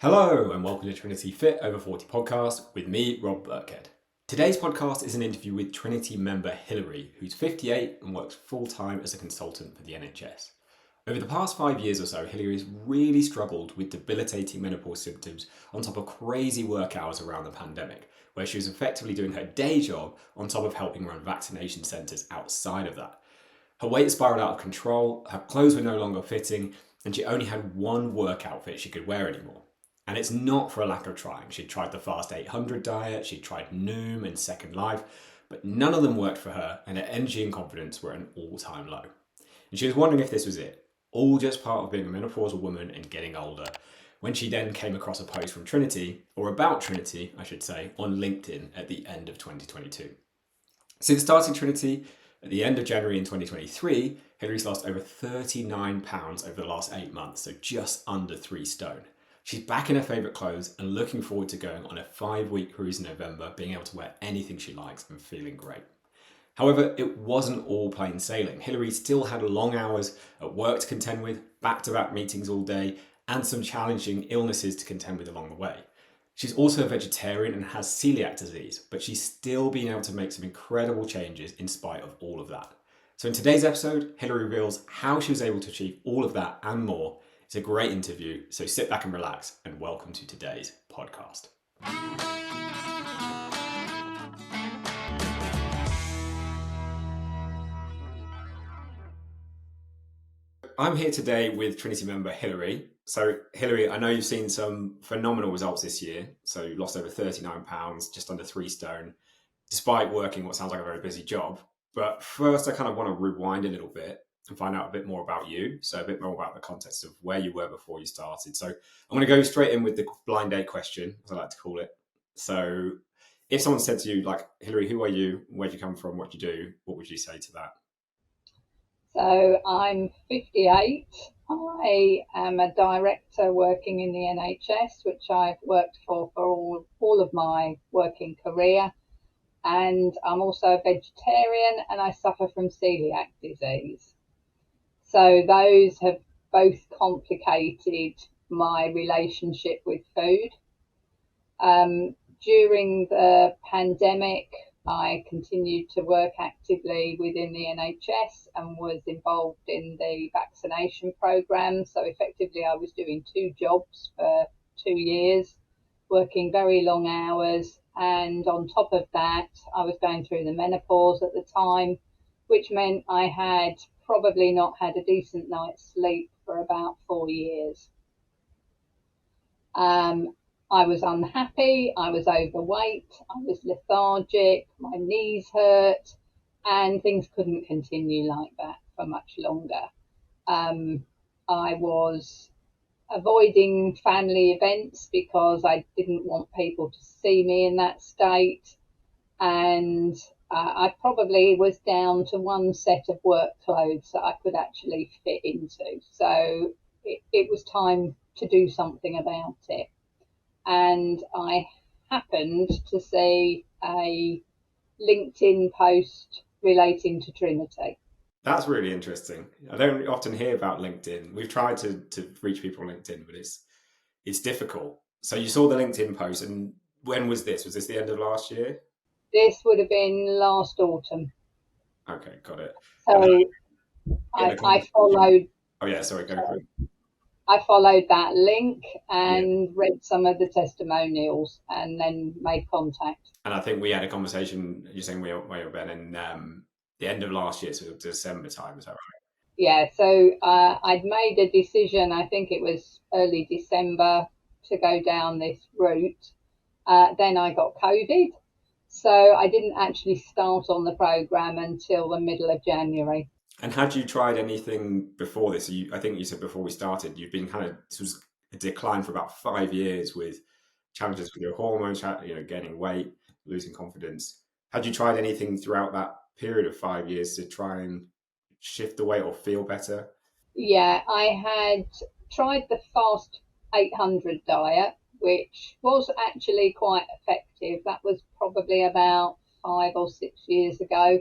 Hello and welcome to Trinity Fit Over 40 podcast with me, Rob Burkhead. Today's podcast is an interview with Trinity member Hilary, who's 58 and works full-time as a consultant for the NHS. Over the past 5 years or so, Hilary has really struggled with debilitating menopause symptoms on top of crazy work hours around the pandemic, where she was effectively doing her day job on top of helping run vaccination centres outside of that. Her weight spiraled out of control, her clothes were no longer fitting, and she only had one work outfit she could wear anymore. And it's not for a lack of trying. She'd tried the Fast 800 diet, she'd tried Noom and Second Life, but none of them worked for her, and her energy and confidence were at an all-time low. And she was wondering if this was it, all just part of being a menopausal woman and getting older, when she then came across a post from Trinity, or about Trinity, I should say, on LinkedIn at the end of 2022. Since starting Trinity at the end of January in 2023, Hilary's lost over 39 pounds over the last 8 months, so just under 3 stone. She's back in her favourite clothes and looking forward to going on a 5-week cruise in November, being able to wear anything she likes and feeling great. However, it wasn't all plain sailing. Hilary still had long hours at work to contend with, back-to-back meetings all day, and some challenging illnesses to contend with along the way. She's also a vegetarian and has celiac disease, but she's still been able to make some incredible changes in spite of all of that. So in today's episode, Hilary reveals how she was able to achieve all of that and more. It's a great interview, so sit back and relax, and welcome to today's podcast. I'm here today with Trinity member Hilary. So Hilary, I know you've seen some phenomenal results this year. So you lost over 39 pounds, just under 3 stone, despite working what sounds like a very busy job. But first, I kind of want to rewind a little bit and find out a bit more about you. So a bit more about the context of where you were before you started. So I'm going to go straight in with the blind date question, as I like to call it. So if someone said to you, like, Hilary, who are you? Where'd you come from? What do you do? What would you say to that? So I'm 58. I am a director working in the NHS, which I've worked for all of my working career. And I'm also a vegetarian and I suffer from celiac disease. So those have both complicated my relationship with food. During the pandemic, I continued to work actively within the NHS and was involved in the vaccination programme. So effectively, I was doing 2 jobs for 2 years, working very long hours. And on top of that, I was going through the menopause at the time, which meant I had probably not had a decent night's sleep for about 4 years. I was unhappy, I was overweight, I was lethargic, my knees hurt, and things couldn't continue like that for much longer. I was avoiding family events because I didn't want people to see me in that state, and I probably was down to one set of work clothes that I could actually fit into. So it was time to do something about it. And I happened to see a LinkedIn post relating to Trinity. That's really interesting. I don't often hear about LinkedIn. We've tried to reach people on LinkedIn, but it's difficult. So you saw the LinkedIn post, and when was this? Was this the end of last year? This would have been last autumn. Okay, got it. So I followed. Oh yeah, sorry, go for it. I followed that link and read some of the testimonials and then made contact. And I think we had a conversation, you're saying we were Ben, in the end of last year, so December time, is that right? Yeah, so I'd made a decision, I think it was early December, to go down this route. Then I got COVID, so I didn't actually start on the programme until the middle of January. And had you tried anything before this? I think you said before we started, you've been this was a decline for about 5 years with challenges with your hormones, gaining weight, losing confidence. Had you tried anything throughout that period of 5 years to try and shift the weight or feel better? Yeah, I had tried the Fast 800 diet, which was actually quite effective. That was probably about 5 or 6 years ago,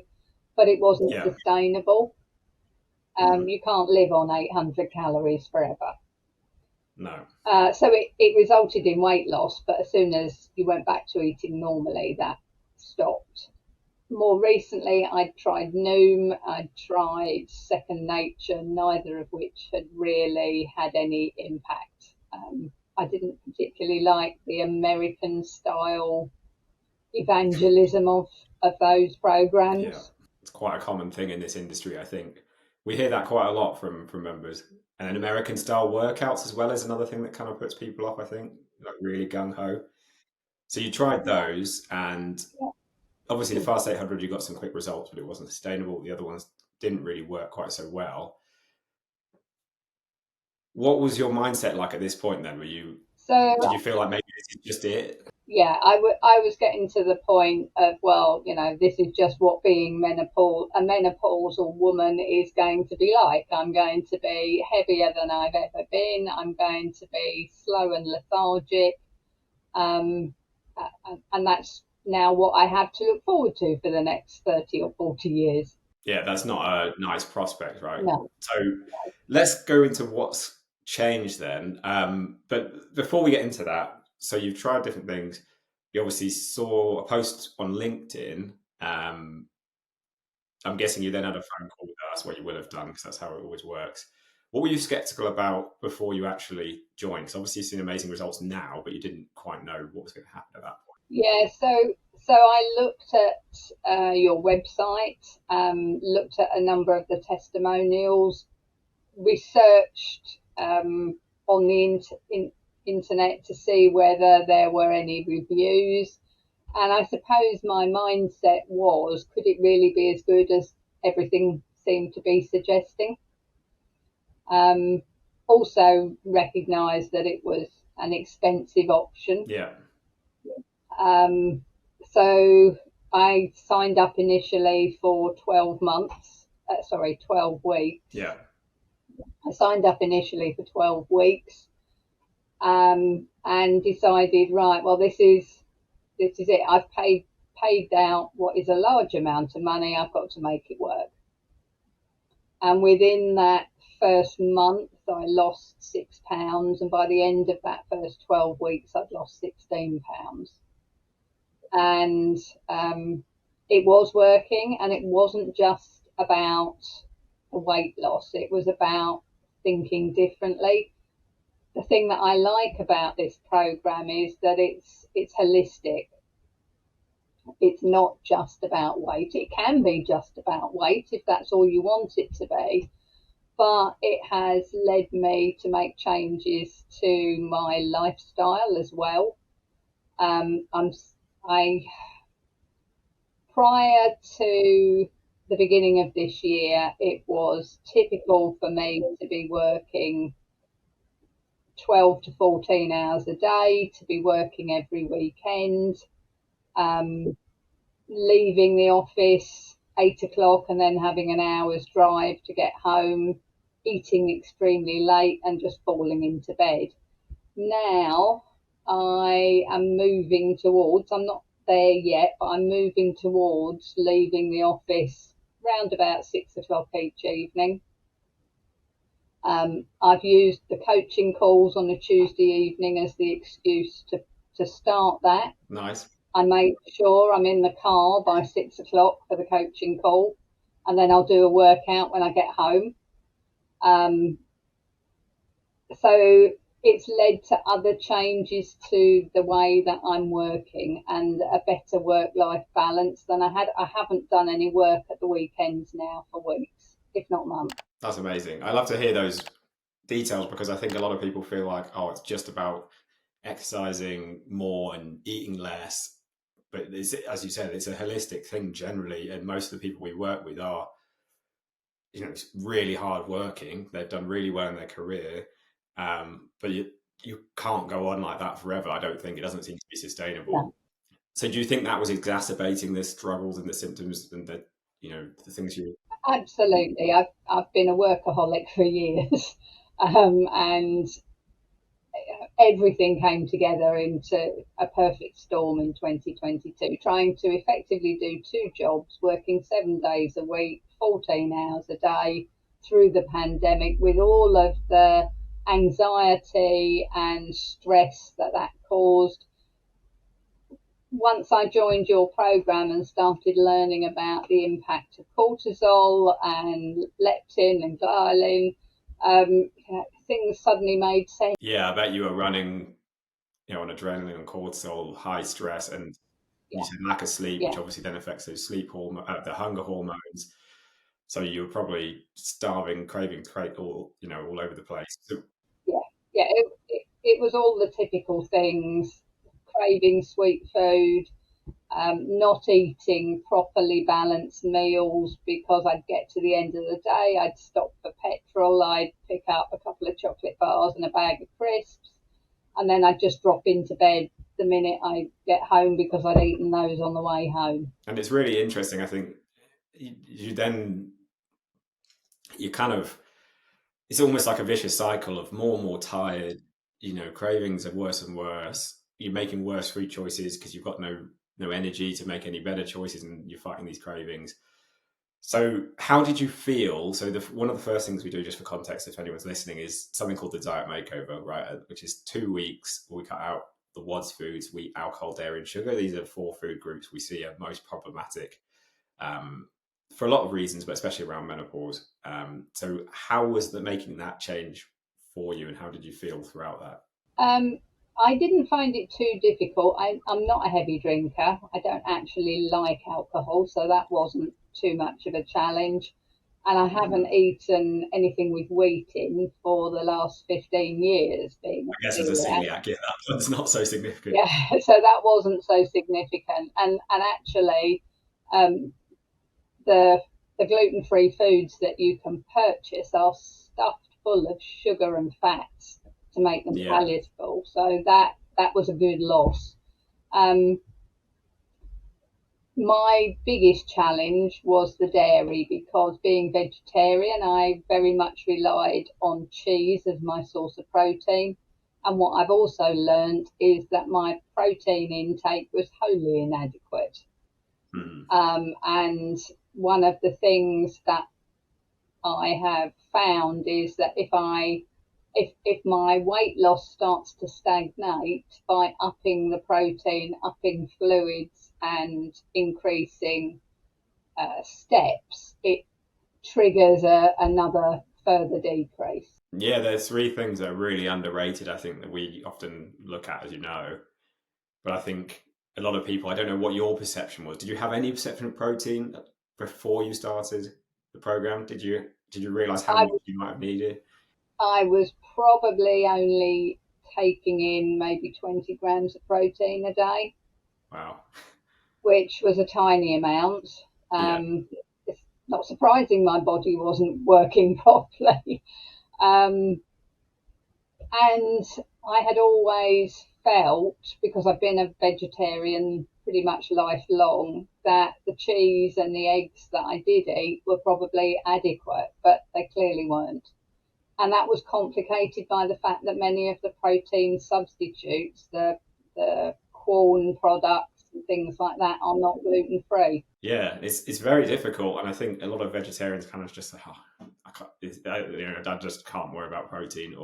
but it wasn't sustainable. You can't live on 800 calories forever. No. So it resulted in weight loss, but as soon as you went back to eating normally, that stopped. More recently, I tried Noom, I tried Second Nature, neither of which had really had any impact. I didn't particularly like the American style evangelism of those Yeah, programs. it's quite a common thing in this industry. I think we hear that quite a lot from members. And then American style workouts as well is another thing that kind of puts people off. I think like really gung ho. So you tried those, and obviously the Fast 800, you got some quick results, but it wasn't sustainable. The other ones didn't really work quite so well. What was your mindset like at this point then? Did you So feel like maybe this is just it? yeah, I was getting to the point of, well, this is just what being a menopausal woman is going to be like. I'm going to be heavier than I've ever been. I'm going to be slow and lethargic. Um, and that's now what I have to look forward to for the next 30 or 40 years. Yeah, that's not a nice prospect, right? No. So let's go into what's changed then. But before we get into that, so you've tried different things. You obviously saw a post on LinkedIn. I'm guessing you then had a phone call with us. That's what you will have done because that's how it always works. What were you skeptical about before you actually joined? Because obviously you've seen amazing results now, but you didn't quite know what was going to happen at that point. Yeah, so I looked at your website, looked at a number of the testimonials, researched on the internet to see whether there were any reviews. And I suppose my mindset was, could it really be as good as everything seemed to be suggesting? Also recognised that it was an expensive option. Yeah. So I signed up initially for 12 months, 12 weeks. Yeah. I signed up initially for 12 weeks, and decided, right, well, this is it. I've paid out what is a large amount of money. I've got to make it work. And within that first month, I lost £6, and by the end of that first 12 weeks, I'd lost £16. And it was working, and it wasn't just about the weight loss. It was about thinking differently. The thing that I like about this program is that it's holistic. It's not just about weight. It can be just about weight if that's all you want it to be, but it has led me to make changes to my lifestyle as well. I Prior to the beginning of this year, it was typical for me to be working 12 to 14 hours a day, to be working every weekend, um, leaving the office 8 o'clock and then having an hour's drive to get home, eating extremely late and just falling into bed. Now I am moving towards, I'm not there yet, but I'm moving towards leaving the office round about 6 o'clock each evening. I've used the coaching calls on a Tuesday evening as the excuse to start that. Nice. I make sure I'm in the car by 6 o'clock for the coaching call, and then I'll do a workout when I get home. So it's led to other changes to the way that I'm working and a better work-life balance than I had. I haven't done any work at the weekends now for weeks, if not months. That's amazing. I love to hear those details because I think a lot of people feel like, oh, it's just about exercising more and eating less. But it's, as you said, it's a holistic thing generally. And most of the people we work with are, really hard working. They've done really well in their career. But you can't go on like that forever. I don't think it doesn't seem to be sustainable. No. So do you think that was exacerbating the struggles and the symptoms and the things you? Absolutely. I've been a workaholic for years, and everything came together into a perfect storm in 2022, trying to effectively do two jobs, working 7 days a week, 14 hours a day through the pandemic with all of the anxiety and stress that caused. Once I joined your program and started learning about the impact of cortisol and leptin and ghrelin, things suddenly made sense. Yeah, I bet you were running, on adrenaline and cortisol, high stress, and you said lack of sleep, which Yeah, obviously then affects those sleep hormone, the hunger hormones. So you were probably starving, craving, all over the place. So, yeah, yeah. It was all the typical things: craving sweet food, not eating properly balanced meals because I'd get to the end of the day, I'd stop for petrol, I'd pick up a couple of chocolate bars and a bag of crisps, and then I'd just drop into bed the minute I get home because I'd eaten those on the way home. and it's really interesting. I think you kind of, it's almost like a vicious cycle of more and more tired, cravings are worse and worse. You're making worse food choices because you've got no energy to make any better choices, and you're fighting these cravings. So how did you feel? So one of the first things we do, just for context, if anyone's listening, is something called the diet makeover, right? Which is 2 weeks where we cut out the WODs foods, wheat, alcohol, dairy, and sugar. These are 4 food groups we see are most problematic, for a lot of reasons, but especially around menopause. So how was making that change for you, and how did you feel throughout that? I didn't find it too difficult. I'm not a heavy drinker. I don't actually like alcohol, so that wasn't too much of a challenge. And I haven't eaten anything with wheat in for the last 15 years, being I guess as a celiac. celiac, yeah, that one's not so significant. Yeah, so that wasn't so significant. And actually, um, the the gluten-free foods that you can purchase are stuffed full of sugar and fats to make them Yeah. palatable. So that was a good loss. Um, my biggest challenge was the dairy because being vegetarian, I very much relied on cheese as my source of protein. And what I've also learned is that my protein intake was wholly inadequate. Mhm. And one of the things that I have found is that if my weight loss starts to stagnate by upping the protein, upping fluids, and increasing steps, it triggers another further decrease. Yeah, there's 3 things that are really underrated, I think, that we often look at, as you know. But I think a lot of people, I don't know what your perception was. Did you have any perception of protein before you started the program? Did you realize how I much you might have needed? I was probably only taking in maybe 20 grams of protein a day, Wow. which was a tiny amount. Yeah. It's not surprising my body wasn't working properly. Um, and I had always felt, because I've been a vegetarian pretty much lifelong, that the cheese and the eggs that I did eat were probably adequate, but they clearly weren't. And that was complicated by the fact that many of the protein substitutes, the corn products and things like that, are not gluten free. Yeah, it's very difficult, and I think a lot of vegetarians kind of just say, "Oh, I can't, I just can't worry about protein,"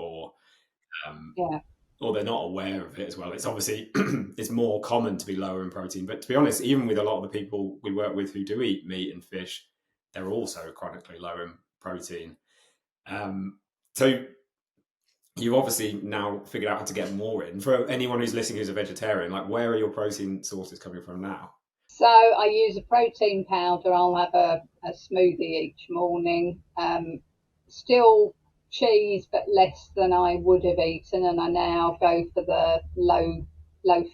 um, Yeah, or they're not aware of it as well. It's obviously it's more common to be lower in protein, but to be honest, even with a lot of the people we work with who do eat meat and fish, they're also chronically low in protein. Um, so you've obviously now figured out how to get more in. For anyone who's listening who's a vegetarian, like where are your protein sources coming from now? so I use a protein powder. I'll have a smoothie each morning. Still cheese, but less than I would have eaten, and I now go for the low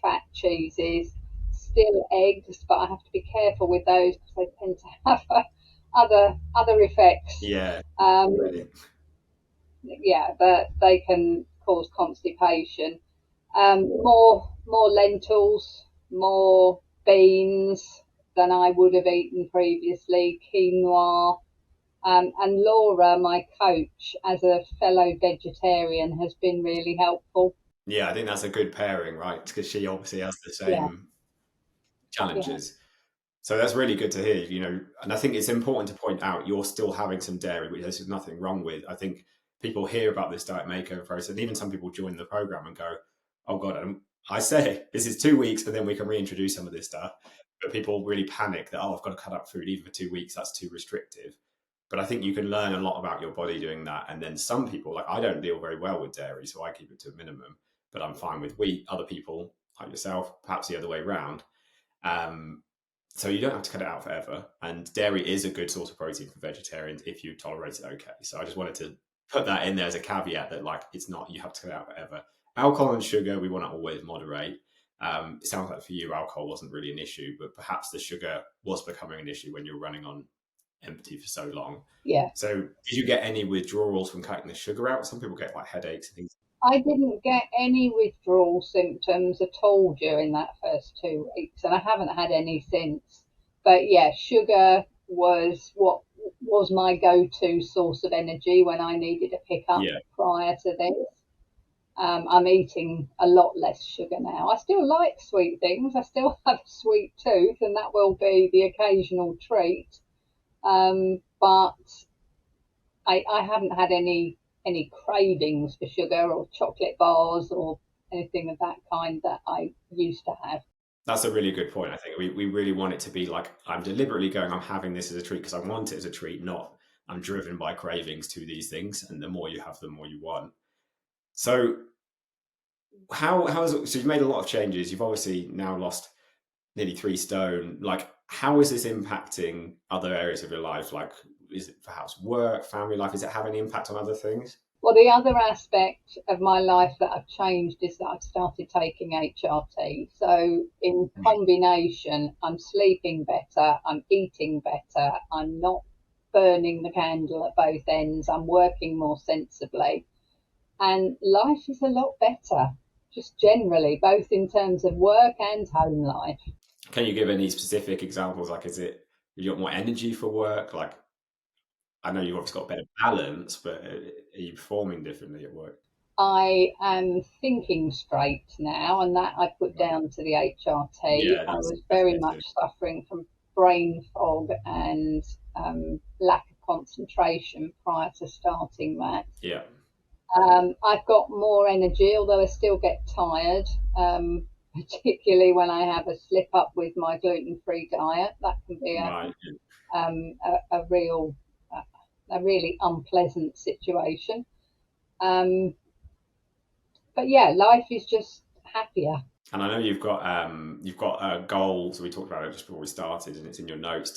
fat cheeses. Still eggs, but I have to be careful with those because they tend to have other effects. Yeah, Um, really. yeah, but they can cause constipation. More lentils, more beans than I would have eaten previously, quinoa. And Laura, my coach, as a fellow vegetarian, has been really helpful. Yeah, I think that's a good pairing, right? Because she obviously has the Yeah, same yeah, challenges. So that's really good to hear, and I think it's important to point out you're still having some dairy, which there's nothing wrong with. I think people hear about this diet makeover process, and even some people join the program and go, oh God, I say this is 2 weeks, and then we can reintroduce some of this stuff. But people really panic that, oh, I've got to cut out food even for 2 weeks. That's too restrictive. But I think you can learn a lot about your body doing that. And then some people, like I don't deal very well with dairy, so I keep it to a minimum, but I'm fine with wheat. Other people, like yourself, perhaps the other way around. So you don't have to cut it out forever. And dairy is a good source of protein for vegetarians if you tolerate it okay. So I just wanted to put that in there as a caveat that like it's not you have to cut it out forever. Alcohol and sugar, we want to always moderate. It sounds like for you, alcohol wasn't really an issue, but perhaps the sugar was becoming an issue when you're running on empty for so long. Yeah. So did you get any withdrawals from cutting the sugar out? Some people get like headaches and things. I didn't get any withdrawal symptoms at all during that first 2 weeks, and I haven't had any since. But yeah, sugar was what was my go-to source of energy when I needed a pickup prior to this. I'm eating a lot less sugar now. I still like sweet things. I still have a sweet tooth, and that will be the occasional treat. But I haven't had any cravings for sugar or chocolate bars or anything of that kind that I used to have. That's a really good point. I think we really want it to be like, I'm deliberately going, I'm having this as a treat because I want it as a treat, not I'm driven by cravings to these things. And the more you have, the more you want. So so you've made a lot of changes. You've obviously now lost nearly 3 stone. Like, how is this impacting other areas of your life? Like, is it perhaps work, family life? Is it having any impact on other things? Well, the other aspect of my life that I've changed is that I've started taking HRT. So in combination, I'm sleeping better, I'm eating better, I'm not burning the candle at both ends, I'm working more sensibly, and life is a lot better, just generally, both in terms of work and home life. Can you give any specific examples? Like, you got more energy for work? Like, I know you've obviously got better balance, but are you performing differently at work? I am thinking straight now, and that I put down to the HRT. Yeah, I was very much suffering from brain fog and lack of concentration prior to starting that. Yeah. I've got more energy, although I still get tired, particularly when I have a slip up with my gluten-free diet. That can be a really unpleasant situation. But yeah, life is just happier. And I know you've got a goal. So we talked about it just before we started, and it's in your notes.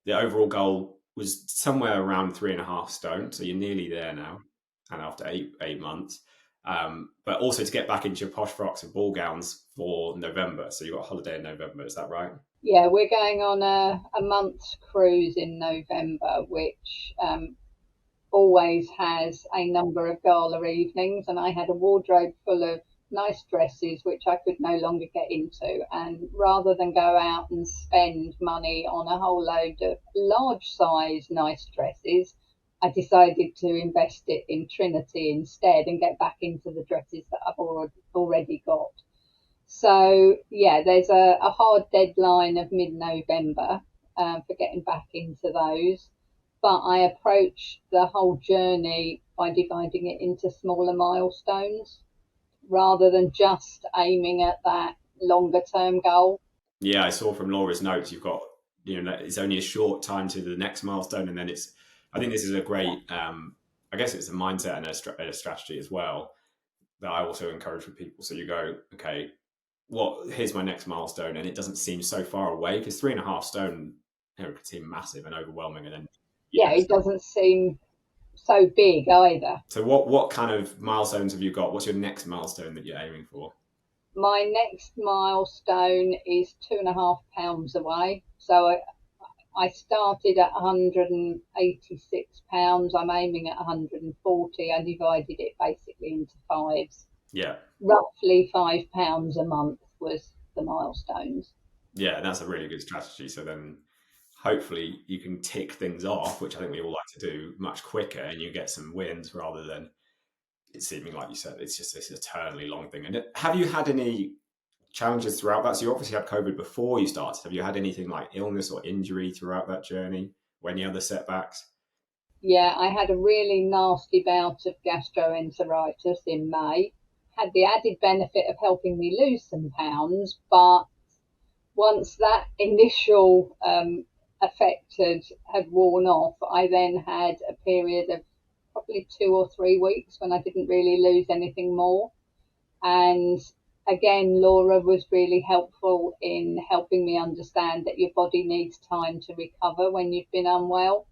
The overall goal was somewhere around 3.5 stone. So you're nearly there now, and after eight months. But also to get back into your posh frocks and ball gowns for November. So you've got a holiday in November. Is that right? Yeah, we're going on a month's cruise in November, which always has a number of gala evenings, and I had a wardrobe full of nice dresses which I could no longer get into, and rather than go out and spend money on a whole load of large size nice dresses, I decided to invest it in Trinity instead and get back into the dresses that I've already got. So yeah, there's a hard deadline of mid-November for getting back into those. But I approach the whole journey by dividing it into smaller milestones rather than just aiming at that longer term goal. Yeah, I saw from Laura's notes, you've got, it's only a short time to the next milestone. And then I think this is a great, I guess it's a mindset and a strategy as well that I also encourage with people. So you go, okay, here's my next milestone. And it doesn't seem so far away because 3.5 stone, it could seem massive and overwhelming. And then it doesn't seem so big either. So what kind of milestones have you got? What's your next milestone that you're aiming for? My next milestone is 2.5 pounds away. So I started at 186 pounds. I'm aiming at 140. I divided it basically into fives. Yeah. Roughly £5 a month was the milestones. Yeah, that's a really good strategy. So then hopefully you can tick things off, which I think we all like to do, much quicker, and you get some wins rather than it seeming like you said, it's just this eternally long thing. And have you had any challenges throughout that? So you obviously had COVID before you started. Have you had anything like illness or injury throughout that journey or any other setbacks? Yeah, I had a really nasty bout of gastroenteritis in May. Had the added benefit of helping me lose some pounds, but once that initial effect had worn off, I then had a period of probably 2 or 3 weeks when I didn't really lose anything more. And again, Laura was really helpful in helping me understand that your body needs time to recover when you've been unwell,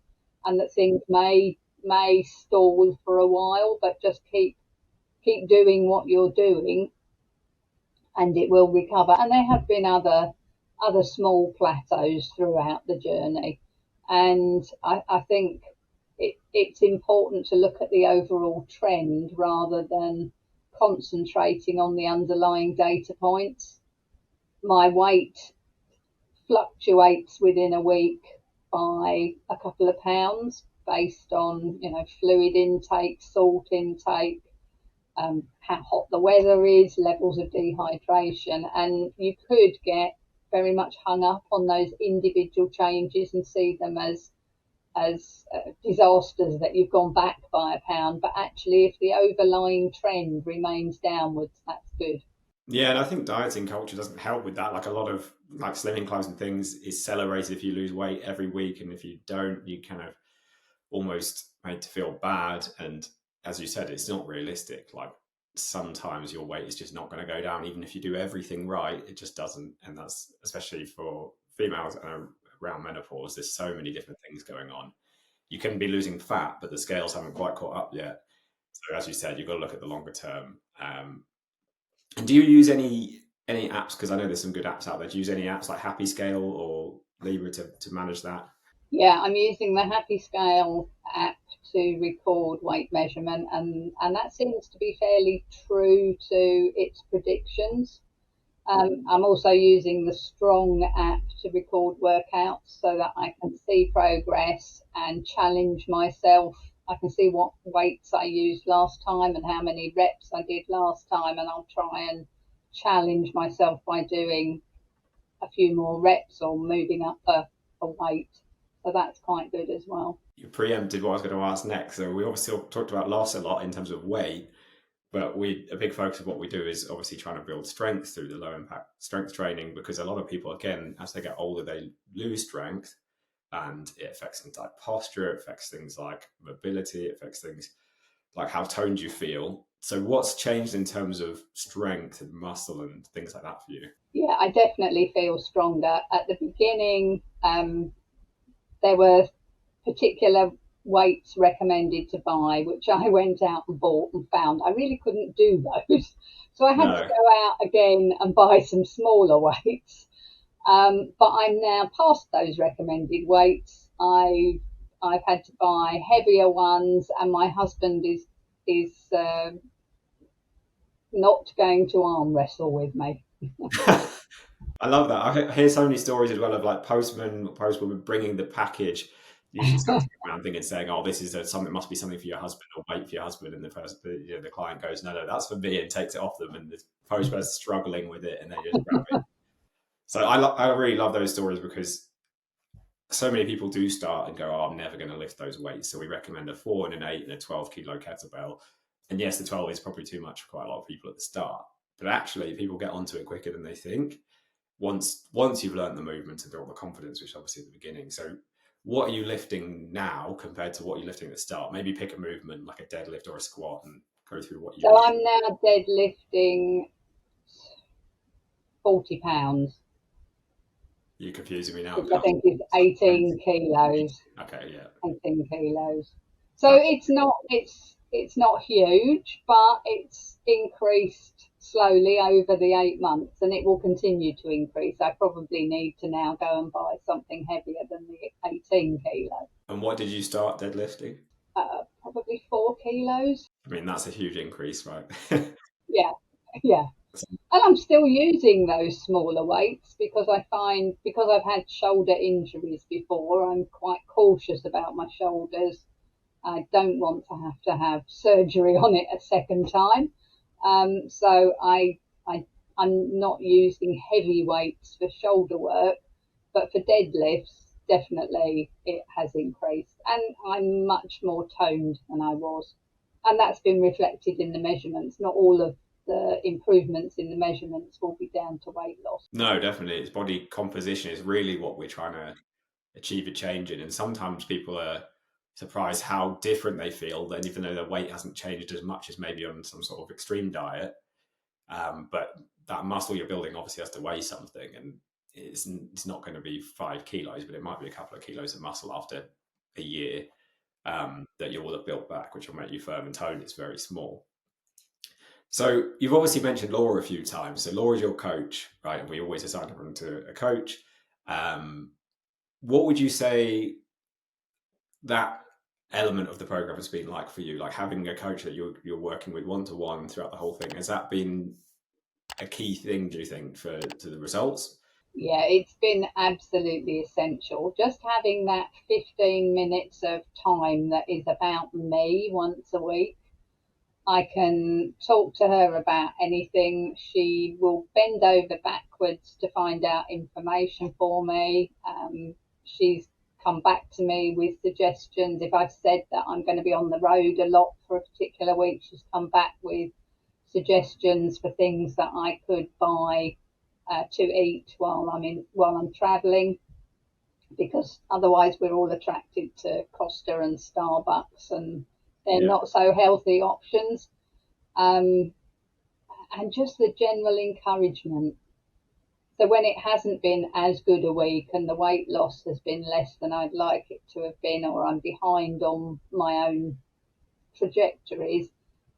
and that things may stall for a while, but just keep doing what you're doing and it will recover. And there have been other small plateaus throughout the journey. And I think it's important to look at the overall trend rather than concentrating on the underlying data points. My weight fluctuates within a week by a couple of pounds based on, fluid intake, salt intake, how hot the weather is, levels of dehydration, and you could get very much hung up on those individual changes and see them as disasters that you've gone back by a pound. But actually, if the overlying trend remains downwards, that's good. Yeah, and I think dieting culture doesn't help with that. Like a lot of like slimming clubs and things is celebrated if you lose weight every week, and if you don't, you kind of almost made to feel bad. And as you said, it's not realistic. Like sometimes your weight is just not going to go down, even if you do everything right. It just doesn't, and that's especially for females around menopause. There's so many different things going on. You can be losing fat, but the scales haven't quite caught up yet. So as you said, you've got to look at the longer term. And do you use any apps? Because I know there's some good apps out there. Do you use any apps like Happy Scale or Libra to manage that? Yeah, I'm using the Happy Scale app to record weight measurement, and that seems to be fairly true to its predictions. I'm also using the Strong app to record workouts so that I can see progress and challenge myself. I can see what weights I used last time and how many reps I did last time, and I'll try and challenge myself by doing a few more reps or moving up a weight. So that's quite good as well. You preempted what I was going to ask next. So we obviously talked about loss a lot in terms of weight, but a big focus of what we do is obviously trying to build strength through the low impact strength training, because a lot of people, again, as they get older, they lose strength, and it affects things like posture, it affects things like mobility, it affects things like how toned you feel. So what's changed in terms of strength and muscle and things like that for you? Yeah, I definitely feel stronger. At the beginning, there were particular weights recommended to buy, which I went out and bought and found I really couldn't do those. So I had to No. go out again and buy some smaller weights. But I'm now past those recommended weights. I've had to buy heavier ones, and my husband is not going to arm wrestle with me. I love that. I hear so many stories as well of like postmen or postwomen bringing the package. Usually something around thinking, saying, "Oh, this is something. Must be something for your husband, or weight for your husband." And the client goes, "No, no, that's for me," and takes it off them. And the postman's struggling with it, and they just grab it. So I really love those stories, because so many people do start and go, "Oh, I'm never going to lift those weights." So we recommend a 4 and an 8 and a 12 kilo kettlebell. And yes, the 12 is probably too much for quite a lot of people at the start, but actually people get onto it quicker than they think once you've learned the movement and built the confidence, which obviously at the beginning. So what are you lifting now compared to what you're lifting at the start? Maybe pick a movement like a deadlift or a squat and go through what you So I'm now deadlifting 40 pounds, You're confusing me now. which I think is 18 kilos. Okay, yeah. 18 kilos. So it's not huge, but it's increased slowly over the 8 months, and it will continue to increase. I probably need to now go and buy something heavier than the 18 kilo. And what did you start deadlifting? Probably 4 kilos. I mean, that's a huge increase, right? Yeah, yeah. And I'm still using those smaller weights because I find, because I've had shoulder injuries before, I'm quite cautious about my shoulders. I don't want to have surgery on it a second time. So I'm not using heavy weights for shoulder work, but for deadlifts, definitely it has increased, and I'm much more toned than I was, and that's been reflected in the measurements. Not all of the improvements in the measurements will be down to weight loss. No, definitely. It's body composition is really what we're trying to achieve a change in. And sometimes people are surprised how different they feel, then even though their weight hasn't changed as much as maybe on some sort of extreme diet. But that muscle you're building obviously has to weigh something, and it's not going to be 5 kilos, but it might be a couple of kilos of muscle after a year that you will have built back, which will make you firm and toned. It's very small. So you've obviously mentioned Laura a few times. So Laura's your coach, right? And we always assign everyone to a coach. What would you say that element of the program has been like for you? Like having a coach that you're working with one-to-one throughout the whole thing. Has that been a key thing, do you think, to the results? Yeah, it's been absolutely essential. Just having that 15 minutes of time that is about me once a week. I can talk to her about anything. She will bend over backwards to find out information for me. She's come back to me with suggestions. If I've said that I'm going to be on the road a lot for a particular week, she's come back with suggestions for things that I could buy to eat while I'm travelling, because otherwise we're all attracted to Costa and Starbucks, and they're not so healthy options. Um, and just the general encouragement. So when it hasn't been as good a week and the weight loss has been less than I'd like it to have been, or I'm behind on my own trajectories,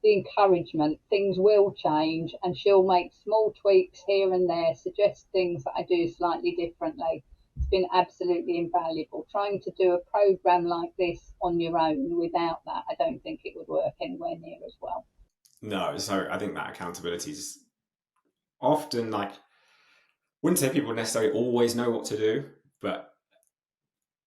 the encouragement, things will change, and she'll make small tweaks here and there, suggest things that I do slightly differently. It's been absolutely invaluable. Trying to do a program like this on your own without that, I don't think it would work anywhere near as well. No, so I think that accountability is often like, wouldn't say people necessarily always know what to do, but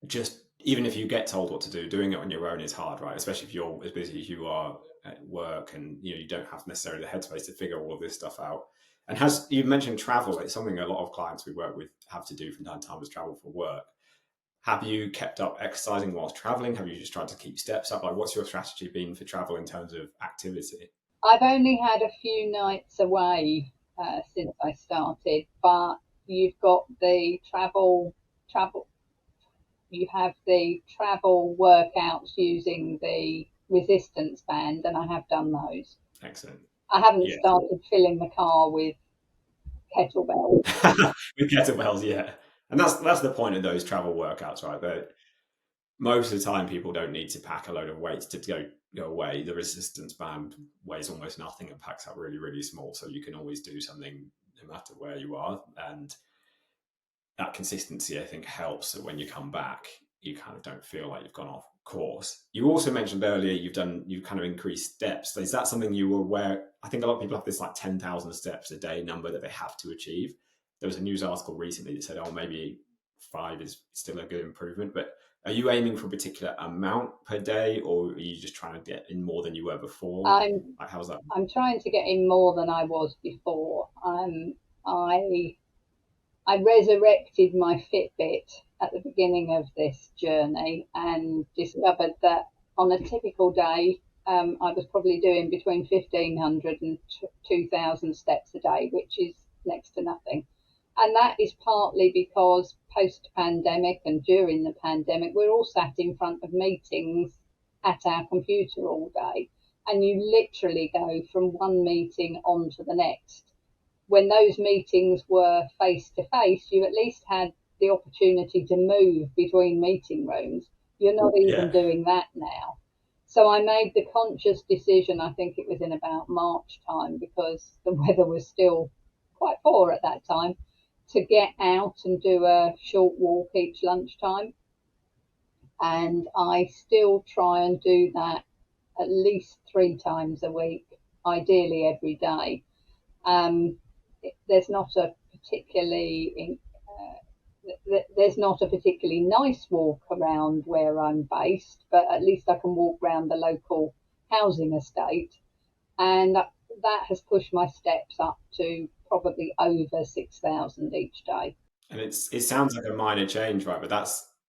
just even if you get told what to do, doing it on your own is hard, right? Especially if you're as busy as you are at work, and you don't have necessarily the headspace to figure all of this stuff out. And has you mentioned travel? It's something a lot of clients we work with have to do from time to time, is travel for work. Have you kept up exercising whilst traveling? Have you just tried to keep steps up? Like, what's your strategy been for travel in terms of activity? I've only had a few nights away since I started, but you've got the travel. You have the travel workouts using the resistance band, and I have done those. Excellent. I haven't Yeah. started filling the car with kettlebells. With kettlebells, yeah. And that's the point of those travel workouts, right? That most of the time people don't need to pack a load of weights to go away. The resistance band weighs almost nothing and packs up really, really small. So you can always do something no matter where you are. And that consistency, I think, helps, that when you come back, you kind of don't feel like you've gone off course. You also mentioned earlier you've kind of increased steps. So is that something you were aware? I think a lot of people have this like 10,000 steps a day number that they have to achieve. There was a news article recently that said, oh, maybe 5 is still a good improvement. But are you aiming for a particular amount per day, or are you just trying to get in more than you were before? I'm Like, how's that? I'm trying to get in more than I was before. I I resurrected my Fitbit at the beginning of this journey and discovered that on a typical day, I was probably doing between 1,500 and 2,000 steps a day, which is next to nothing. And that is partly because post pandemic and during the pandemic, we're all sat in front of meetings at our computer all day. And you literally go from one meeting on to the next. When those meetings were face to face, you at least had the opportunity to move between meeting rooms. You're not even Yeah. doing that now. So I made the conscious decision, I think it was in about March time, because the weather was still quite poor at that time, to get out and do a short walk each lunchtime. And I still try and do that at least 3 times a week, ideally every day. Um, there's not a particularly nice walk around where I'm based, but at least I can walk around the local housing estate, and that has pushed my steps up to probably over 6,000 each day. And it sounds like a minor change, right? But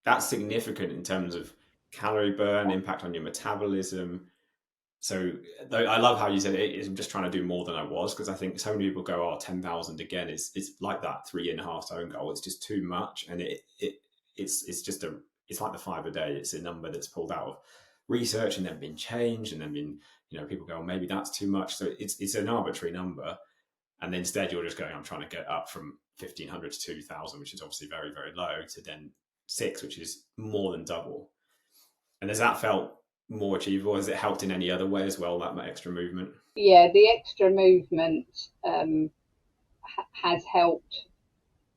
that's significant in terms of calorie burn, impact on your metabolism. So I love how you said I'm just trying to do more than I was, because I think so many people go, oh, 10,000 again. It's like that 3.5 stone goal. It's just too much. And it's just it's like the 5 a day. It's a number that's pulled out of research and then been changed, and then been, people go, oh, maybe that's too much. So it's an arbitrary number. And instead you're just going, I'm trying to get up from 1,500 to 2,000, which is obviously very, very low, to then 6, which is more than double. And has that felt more achievable? Has it helped in any other way as well, that extra movement? Yeah, the extra movement has helped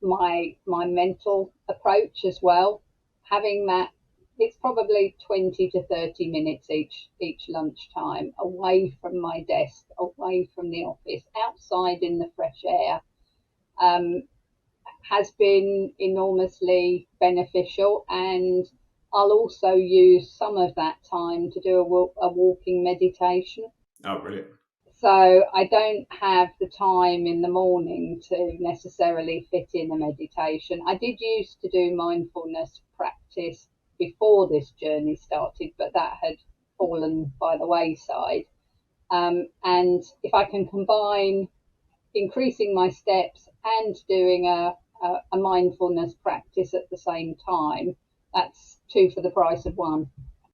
my mental approach as well. Having that, it's probably 20 to 30 minutes each lunchtime away from my desk, away from the office, outside in the fresh air, has been enormously beneficial. And I'll also use some of that time to do a walking meditation. Oh, brilliant. So I don't have the time in the morning to necessarily fit in a meditation. I did used to do mindfulness practice before this journey started, but that had fallen by the wayside. And if I can combine increasing my steps and doing a mindfulness practice at the same time, that's 2 for the price of 1.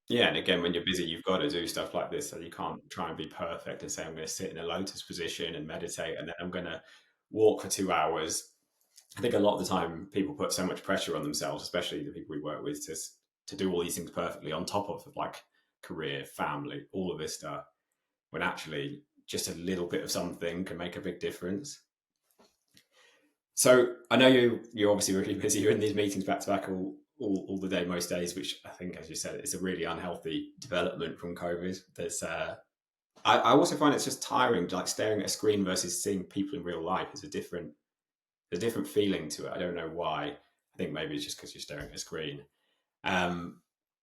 Yeah, and again, when you're busy, you've got to do stuff like this, so you can't try and be perfect and say, I'm going to sit in a lotus position and meditate, and then I'm going to walk for 2 hours. I think a lot of the time people put so much pressure on themselves, especially the people we work with, to do all these things perfectly on top of like career, family, all of this stuff, when actually just a little bit of something can make a big difference. So I know you're obviously really busy. You're in these meetings back to back all the day, most days, which I think, as you said, is a really unhealthy development from COVID. There's I also find it's just tiring, like staring at a screen versus seeing people in real life is a different feeling to it. I don't know why. I think maybe it's just because you're staring at a screen.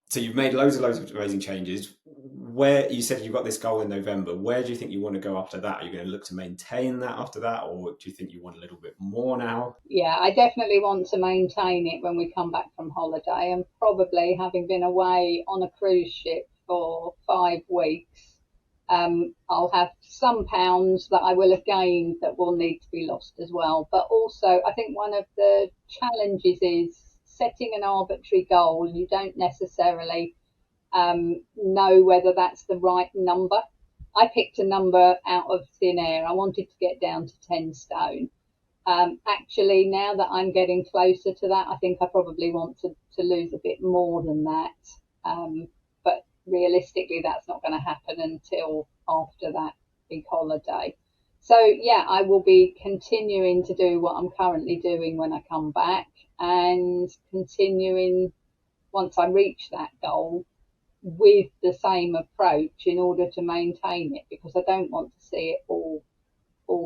So you've made loads of amazing changes. Where you said you've got this goal in November, where do you think you want to go after that? Are you going to look to maintain that after that, or do you think you want a little bit more now? Yeah, I definitely want to maintain it when we come back from holiday, and probably having been away on a cruise ship for 5 weeks, I'll have some pounds that I will have gained that will need to be lost as well. But also, I think one of the challenges is setting an arbitrary goal. You don't necessarily know whether that's the right number. I picked a number out of thin air. I wanted to get down to 10 stone. Actually, now that I'm getting closer to that, I think I probably want to lose a bit more than that. But realistically, that's not going to happen until after that big holiday. So, yeah, I will be continuing to do what I'm currently doing when I come back, and continuing once I reach that goal with the same approach in order to maintain it, because I don't want to see it all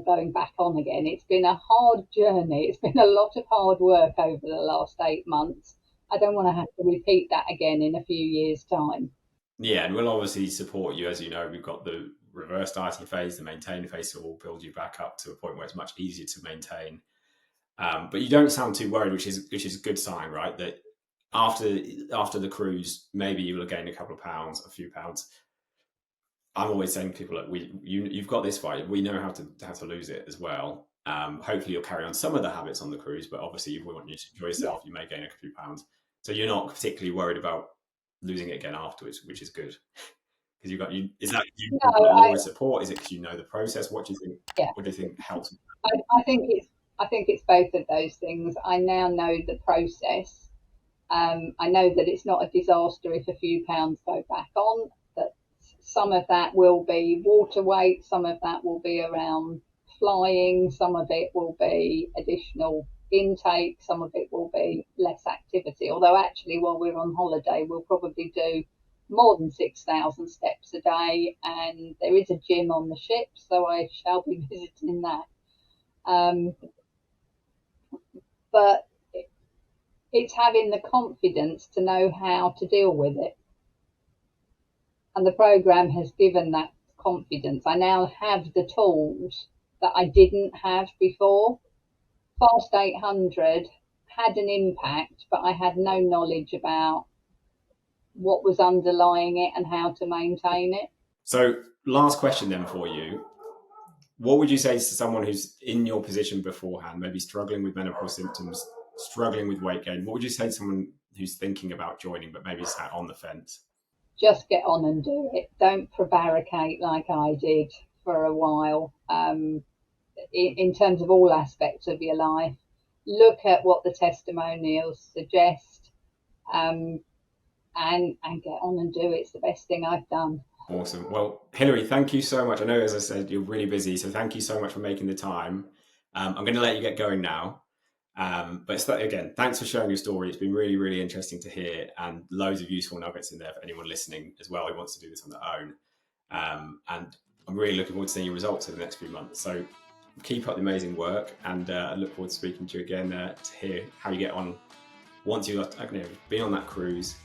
going back on again. It's been a hard journey. It's been a lot of hard work over the last 8 months. I don't want to have to repeat that again in a few years' time. Yeah, and we'll obviously support you. As you know, we've got the reverse dieting phase, the maintain phase, so we'll build you back up to a point where it's much easier to maintain. But you don't sound too worried, which is a good sign, right? That after the cruise, maybe you will have gained a couple of pounds, a few pounds. I'm always saying to people, look, you've got this fight. We know how to lose it as well. Hopefully, you'll carry on some of the habits on the cruise, but obviously, if we want you to enjoy yourself, you may gain a few pounds. So you're not particularly worried about losing it again afterwards, which is good. Because you've got you. Is that you No, got Laura's support? Is it because you know the process? What do you think? yeah, What do you think helps? I think it's both of those things. I now know the process. I know that it's not a disaster if a few pounds go back on. That some of that will be water weight, some of that will be around flying, some of it will be additional intake, some of it will be less activity. Although actually, while we're on holiday, we'll probably do more than 6,000 steps a day, and there is a gym on the ship, so I shall be visiting that. But it's having the confidence to know how to deal with it. And the program has given that confidence. I now have the tools that I didn't have before. Fast 800 had an impact, but I had no knowledge about what was underlying it and how to maintain it. So, last question then for you. What would you say to someone who's in your position beforehand, maybe struggling with menopause symptoms, struggling with weight gain? What would you say to someone who's thinking about joining but maybe sat on the fence? Just get on and do it. Don't prevaricate like I did for a while. In terms of all aspects of your life, look at what the testimonials suggest, and get on and do it. It's the best thing I've done. Awesome. Well, Hilary, thank you so much. I know, as I said, you're really busy, so thank you so much for making the time. I'm going to let you get going now. But again, thanks for sharing your story. It's been really, really interesting to hear, and loads of useful nuggets in there for anyone listening as well who wants to do this on their own. And I'm really looking forward to seeing your results in the next few months. So keep up the amazing work, and I look forward to speaking to you again to hear how you get on once you've been on that cruise,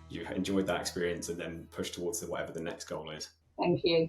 you enjoyed that experience, and then push towards whatever the next goal is. Thank you.